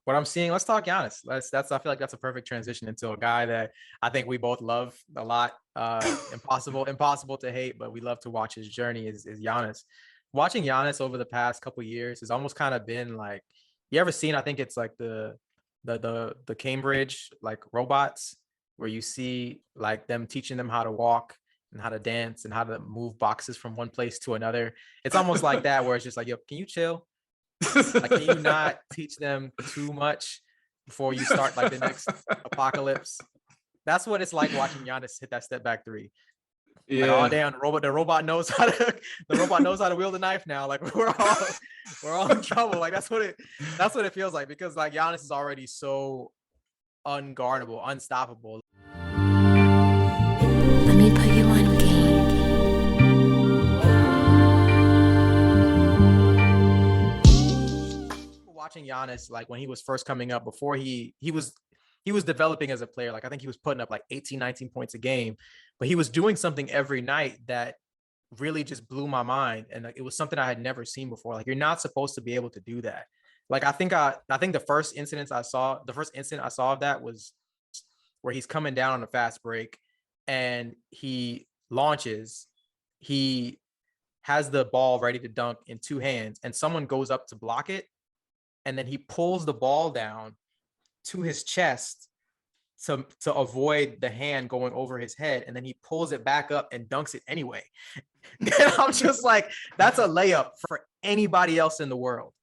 what I'm seeing, let's talk Giannis. I feel like that's a perfect transition into a guy that I think we both love a lot. Impossible to hate, but we love to watch his journey is Giannis. Watching Giannis over the past couple of years has almost kind of been like, you ever seen, I think it's like the Cambridge like robots, where you see like them teaching them how to walk and how to dance and how to move boxes from one place to another. It's almost like that, where it's just like, yo, can you chill? Like, can you not teach them too much before you start like the next apocalypse? That's what it's like watching Giannis hit that step back three. Like, oh Yeah. damn, the robot knows how to wield a knife now. Like, we're all in trouble. Like, that's what it feels like, because like Giannis is already so unguardable, unstoppable. Let me put you on game. Watching Giannis, like when he was first coming up, before he was developing as a player, like I think he was putting up like 18, 19 points a game, but he was doing something every night that really just blew my mind. And like, it was something I had never seen before. Like, you're not supposed to be able to do that. Like, I think the first incident I saw of that was where he's coming down on a fast break and he launches, he has the ball ready to dunk in two hands, and someone goes up to block it, and then he pulls the ball down to his chest to avoid the hand going over his head, and then he pulls it back up and dunks it anyway. And I'm just like, that's a layup for anybody else in the world,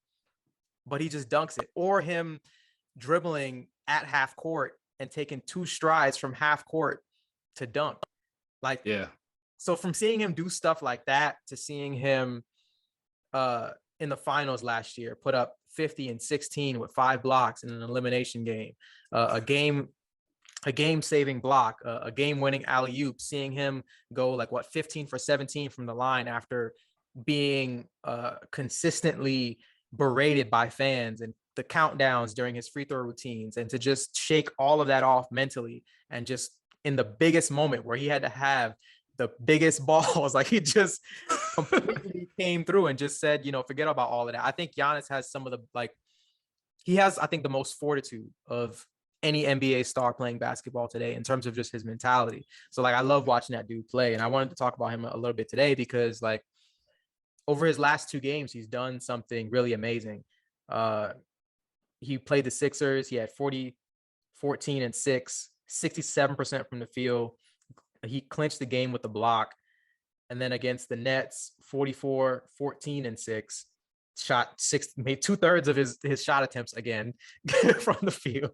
but he just dunks it. Or him dribbling at half court and taking two strides from half court to dunk. Like, Yeah. So from seeing him do stuff like that to seeing him in the finals last year put up 50 and 16 with 5 blocks in an elimination game, a game saving block, a game winning alley-oop, seeing him go like 15 for 17 from the line after being consistently berated by fans, and the countdowns during his free throw routines, and to just shake all of that off mentally, and just in the biggest moment where he had to have the biggest balls, like he just completely came through and just said, forget about all of that. I think Giannis has some of the, he has, I think, the most fortitude of any NBA star playing basketball today in terms of just his mentality. So like, I love watching that dude play. And I wanted to talk about him a little bit today because like, over his last 2 games, he's done something really amazing. He played the Sixers. He had 40, 14 and 6, 67% from the field. He clinched the game with the block. And then against the Nets, 44, 14 and 6, shot 6, made 2/3 of his shot attempts again from the field.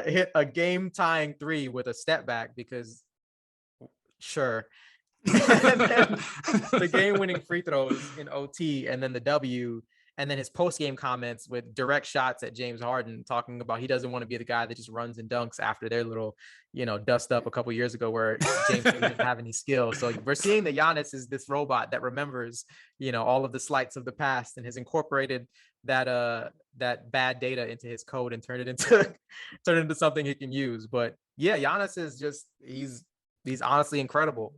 Hit a game tying 3 with a step back because sure. And then the game winning free throws in OT, and then the W, and then his post game comments with direct shots at James Harden, talking about he doesn't want to be the guy that just runs and dunks after their little, dust up a couple years ago where James didn't have any skill. So we're seeing that Giannis is this robot that remembers, all of the slights of the past, and has incorporated that bad data into his code and turned it into something he can use. But yeah, Giannis is just he's honestly incredible.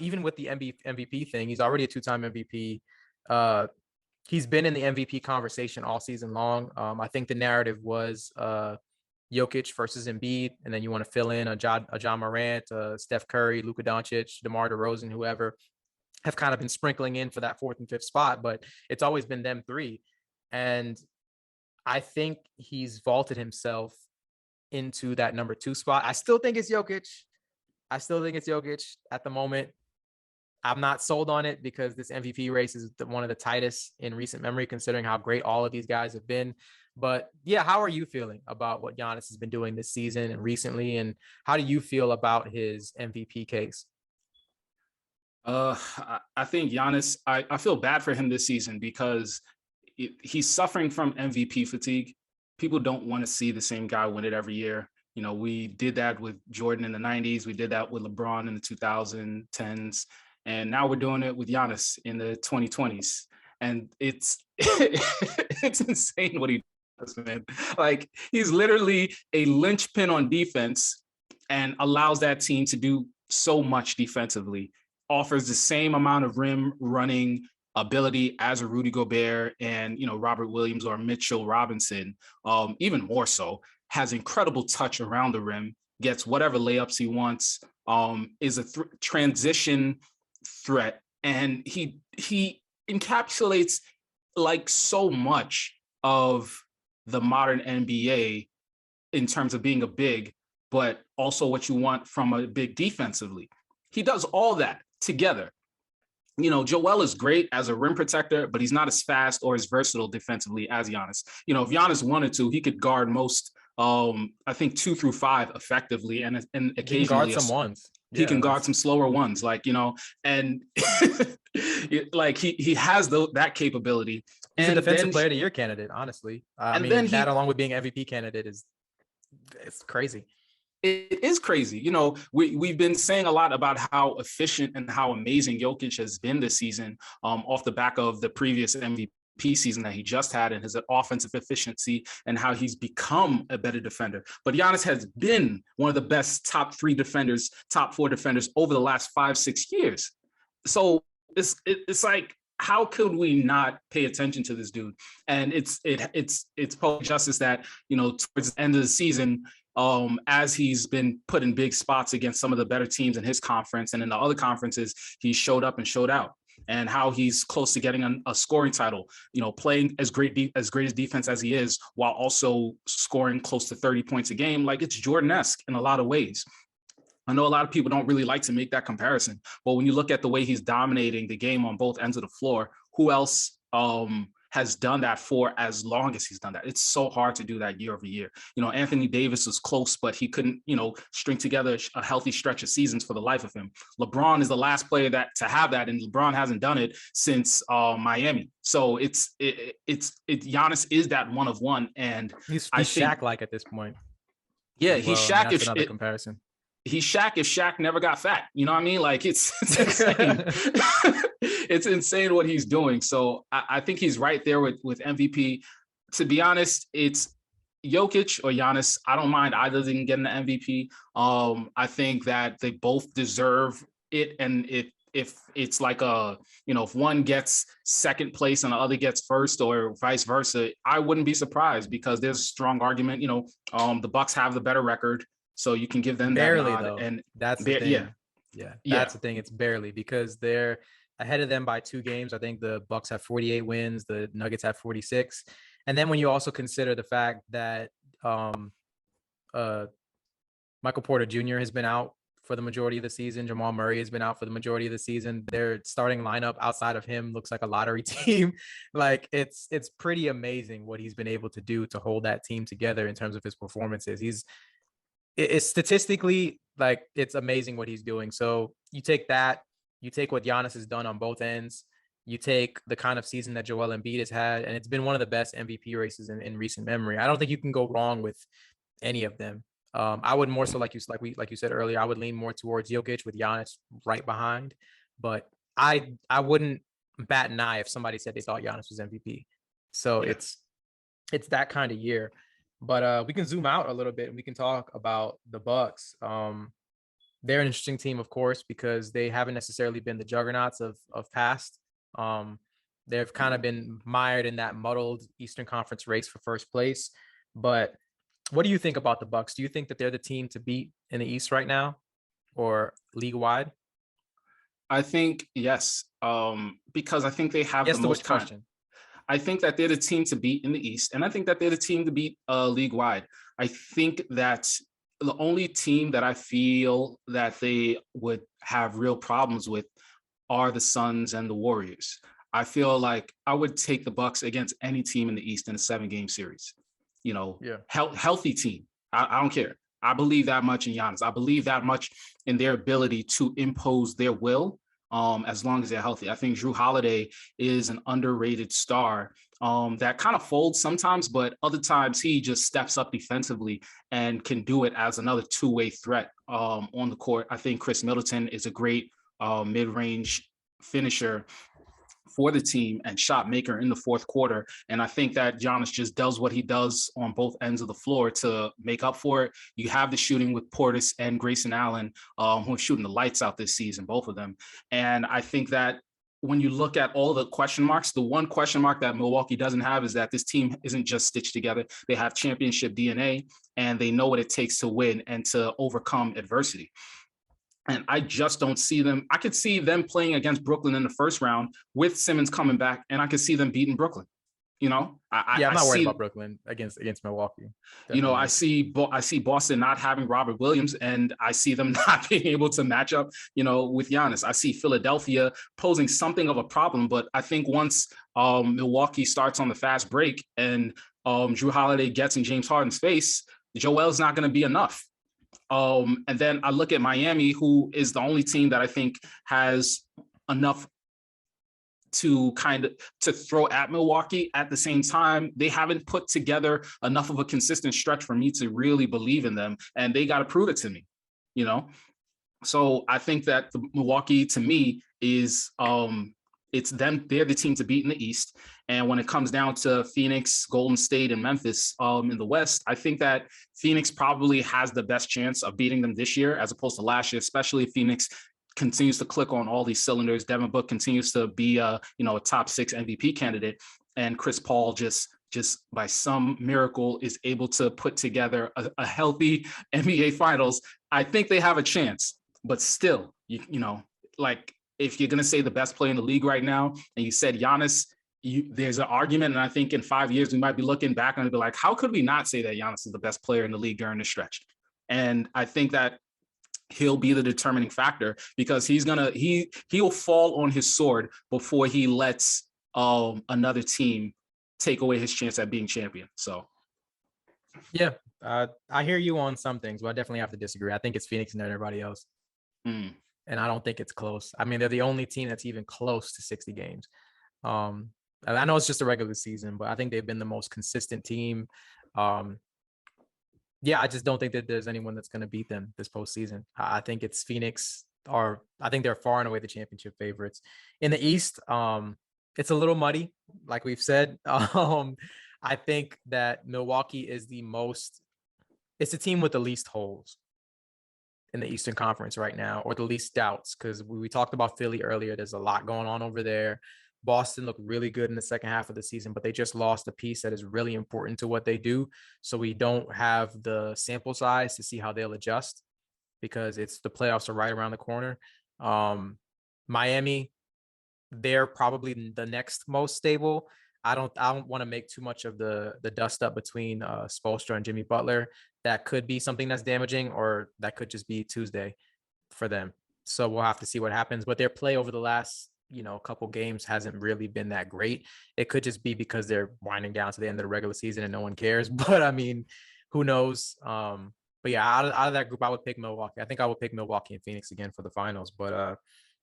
Even with the MVP thing, he's already a 2-time MVP. He's been in the MVP conversation all season long. I think the narrative was Jokic versus Embiid, and then you want to fill in a John Morant, Steph Curry, Luka Doncic, DeMar DeRozan, whoever have kind of been sprinkling in for that 4th and 5th spot, but it's always been them 3. And I think he's vaulted himself into that number 2 spot. I still think it's Jokic at the moment. I'm not sold on it because this MVP race is one of the tightest in recent memory, considering how great all of these guys have been. But yeah, how are you feeling about what Giannis has been doing this season and recently? And how do you feel about his MVP case? I think Giannis, I feel bad for him this season because he's suffering from MVP fatigue. People don't want to see the same guy win it every year. We did that with Jordan in the 90s. We did that with LeBron in the 2010s. And now we're doing it with Giannis in the 2020s. And it's insane what he does, man. Like, he's literally a linchpin on defense and allows that team to do so much defensively. Offers the same amount of rim running, ability as a Rudy Gobert and, Robert Williams or Mitchell Robinson, even more so, has incredible touch around the rim, gets whatever layups he wants, is a transition threat. And he encapsulates like so much of the modern NBA in terms of being a big, but also what you want from a big defensively. He does all that together. Joel is great as a rim protector, but he's not as fast or as versatile defensively as Giannis. If Giannis wanted to, he could guard most, I think 2 through 5 effectively, and occasionally he can guard some ones. He can guard some slower ones, and like he has that capability. He's a defensive player of the year candidate, honestly. I mean, that along with being MVP candidate it's crazy. It is crazy. We've been saying a lot about how efficient and how amazing Jokic has been this season, off the back of the previous MVP season that he just had and his offensive efficiency and how he's become a better defender. But Giannis has been one of the best top 4 defenders over the last 5-6 years. So it's like, how could we not pay attention to this dude? And it's poetic justice that, towards the end of the season, as he's been put in big spots against some of the better teams in his conference and in the other conferences, he showed up and showed out. And how he's close to getting a scoring title, playing as great as defense as he is, while also scoring close to 30 points a game. Like, it's Jordan-esque in a lot of ways. I know a lot of people don't really like to make that comparison, but when you look at the way he's dominating the game on both ends of the floor, who else has done that for as long as he's done that? It's so hard to do that year over year. Anthony Davis was close, but he couldn't, string together a healthy stretch of seasons for the life of him. LeBron is the last player to have that, and LeBron hasn't done it since Miami. So Giannis is that one of one, and he's Shaq-like at this point. Yeah, he's Shaq. That's another comparison. He's Shaq if Shaq never got fat. You know what I mean? Like, it's insane. It's insane what he's doing. So I think he's right there with MVP. To be honest, it's Jokic or Giannis. I don't mind either of them getting the MVP. I think that they both deserve it. And if it's like if one gets second place and the other gets first, or vice versa, I wouldn't be surprised, because there's a strong argument. The Bucks have the better record, so you can give them barely that nod. Though. And that's the thing. Yeah. That's the thing. It's barely, because they're ahead of them by 2 games. I think the Bucks have 48 wins. The Nuggets have 46. And then when you also consider the fact that Michael Porter Jr. has been out for the majority of the season, Jamal Murray has been out for the majority of the season, their starting lineup outside of him looks like a lottery team. Like, it's pretty amazing what he's been able to do to hold that team together in terms of his performances. It's statistically, like, it's amazing what he's doing. So you take that, you take what Giannis has done on both ends, you take the kind of season that Joel Embiid has had, and it's been one of the best MVP races in recent memory. I don't think you can go wrong with any of them. I would more so, like you said earlier, I would lean more towards Jokic with Giannis right behind, but I wouldn't bat an eye if somebody said they thought Giannis was MVP. So yeah. It's that kind of year. But we can zoom out a little bit and we can talk about the Bucks. They're an interesting team, of course, because they haven't necessarily been the juggernauts of past. They've kind of been mired in that muddled Eastern Conference race for first place. But what do you think about the Bucks? Do you think that they're the team to beat in the East right now, or league wide? I think yes, because I think they have the most question. I think that they're the team to beat in the East, and I think that they're the team to beat league wide. I think that the only team that I feel that they would have real problems with are the Suns and the Warriors. I feel like I would take the Bucks against any team in the East in a 7-game series. Healthy team. I don't care. I believe that much in Giannis. I believe that much in their ability to impose their will. As long as they're healthy. I think Jrue Holiday is an underrated star that kind of folds sometimes, but other times he just steps up defensively and can do it as another two-way threat on the court. I think Chris Middleton is a great mid-range finisher for the team and shot maker in the fourth quarter. And I think that Giannis just does what he does on both ends of the floor to make up for it. You have the shooting with Portis and Grayson Allen, who are shooting the lights out this season, both of them. And I think that when you look at all the question marks, the one question mark that Milwaukee doesn't have is that this team isn't just stitched together. They have championship DNA, and they know what it takes to win and to overcome adversity. And I just don't see them. I could see them playing against Brooklyn in the first round with Simmons coming back, and I could see them beating Brooklyn. You know, I'm not worried about Brooklyn against Milwaukee. Definitely. You know, I see Boston not having Robert Williams, and I see them not being able to match up, you know, with Giannis. I see Philadelphia posing something of a problem, but I think once Milwaukee starts on the fast break and Drew Holiday gets in James Harden's face, Joel's not going to be enough. And then I look at Miami, who is the only team that I think has enough to throw at Milwaukee. At the same time, they haven't put together enough of a consistent stretch for me to really believe in them, and they got to prove it to me, you know? So I think that the Milwaukee, to me, is it's them. They're the team to beat in the East. And when it comes down to Phoenix, Golden State, and Memphis in the West, I think that Phoenix probably has the best chance of beating them this year as opposed to last year, especially if Phoenix continues to click on all these cylinders. Devin Booker continues to be a top 6 MVP candidate, and Chris Paul just by some miracle is able to put together a healthy NBA Finals. I think they have a chance, but still, you know, like if you're gonna say the best player in the league right now, and you said Giannis, there's an argument, and I think in 5 years we might be looking back and be like, how could we not say that Giannis is the best player in the league during the stretch? And I think that he'll be the determining factor because he'll fall on his sword before he lets another team take away his chance at being champion. So yeah, I hear you on some things, but I definitely have to disagree. I think it's Phoenix and everybody else. And I don't think it's close. I mean, they're the only team that's even close to 60 games. I know it's just a regular season, but I think they've been the most consistent team. Yeah, I just don't think that there's anyone that's going to beat them this postseason. I think it's Phoenix, or I think they're far and away the championship favorites. In the East, it's a little muddy, like we've said. I think that Milwaukee is it's a team with the least holes in the Eastern Conference right now, or the least doubts, because we talked about Philly earlier. There's a lot going on over there. Boston looked really good in the second half of the season, but they just lost a piece that is really important to what they do. So we don't have the sample size to see how they'll adjust because the playoffs are right around the corner. Miami, they're probably the next most stable. I don't want to make too much of the dust up between Spoelstra and Jimmy Butler. That could be something that's damaging, or that could just be Tuesday for them. So we'll have to see what happens. But their play over the last couple games hasn't really been that great. It could just be because they're winding down to the end of the regular season and no one cares. But I mean, who knows? But yeah, out of that group, I would pick Milwaukee. I think I would pick Milwaukee and Phoenix again for the finals. But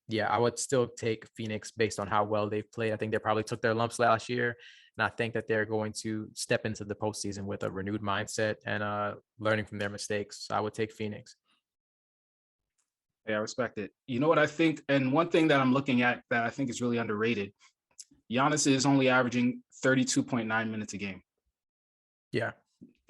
yeah, I would still take Phoenix based on how well they've played. I think they probably took their lumps last year. And I think that they're going to step into the postseason with a renewed mindset and learning from their mistakes. So I would take Phoenix. Yeah, I respect it. You know what I think? And one thing that I'm looking at that I think is really underrated, Giannis is only averaging 32.9 minutes a game. Yeah.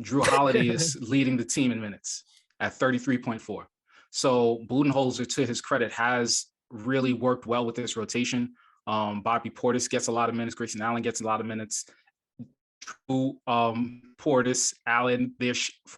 Drew Holiday is leading the team in minutes at 33.4. So Budenholzer, to his credit, has really worked well with this rotation. Bobby Portis gets a lot of minutes. Grayson Allen gets a lot of minutes. Drew, Portis, Allen,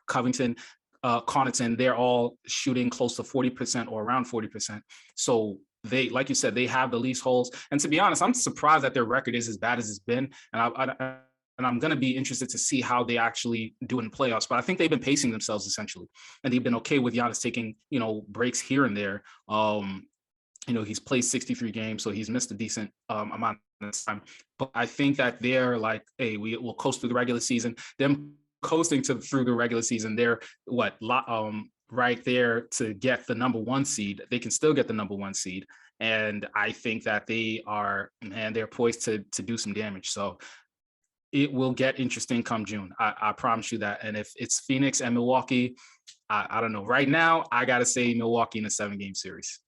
Covington, Connaughton, they're all shooting close to 40% or around 40%. So they, like you said, they have the least holes. And to be honest, I'm surprised that their record is as bad as it's been. And I'm going to be interested to see how they actually do in playoffs. But I think they've been pacing themselves essentially, and they've been okay with Giannis taking, breaks here and there. He's played 63 games, so he's missed a decent amount of time. But I think that they're like, hey, we will coast through the regular season. Them coasting through the regular season, they're right there to get the number 1 seed. They can still get the number 1 seed, and I think that they're poised to do some damage. So it will get interesting come June. I promise you that. And if it's Phoenix and Milwaukee, I don't know. Right now, I gotta say Milwaukee in a 7-game series.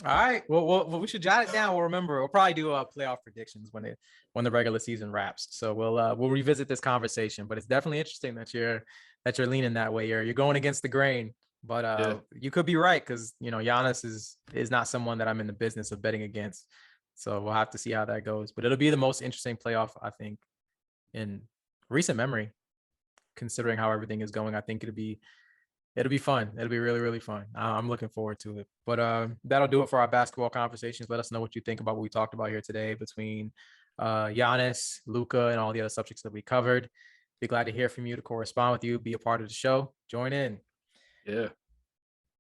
All right. Well, we should jot it down. We'll remember. We'll probably do playoff predictions when the regular season wraps. So we'll revisit this conversation. But it's definitely interesting that you're leaning that way. You're going against the grain. But yeah. You could be right because Giannis is not someone that I'm in the business of betting against. So we'll have to see how that goes. But it'll be the most interesting playoff, I think, in recent memory, considering how everything is going. I think it'll be fun. It'll be really, really fun. I'm looking forward to it. But that'll do it for our basketball conversations. Let us know what you think about what we talked about here today between Giannis, Luka, and all the other subjects that we covered. Be glad to hear from you, to correspond with you, be a part of the show. Join in. Yeah.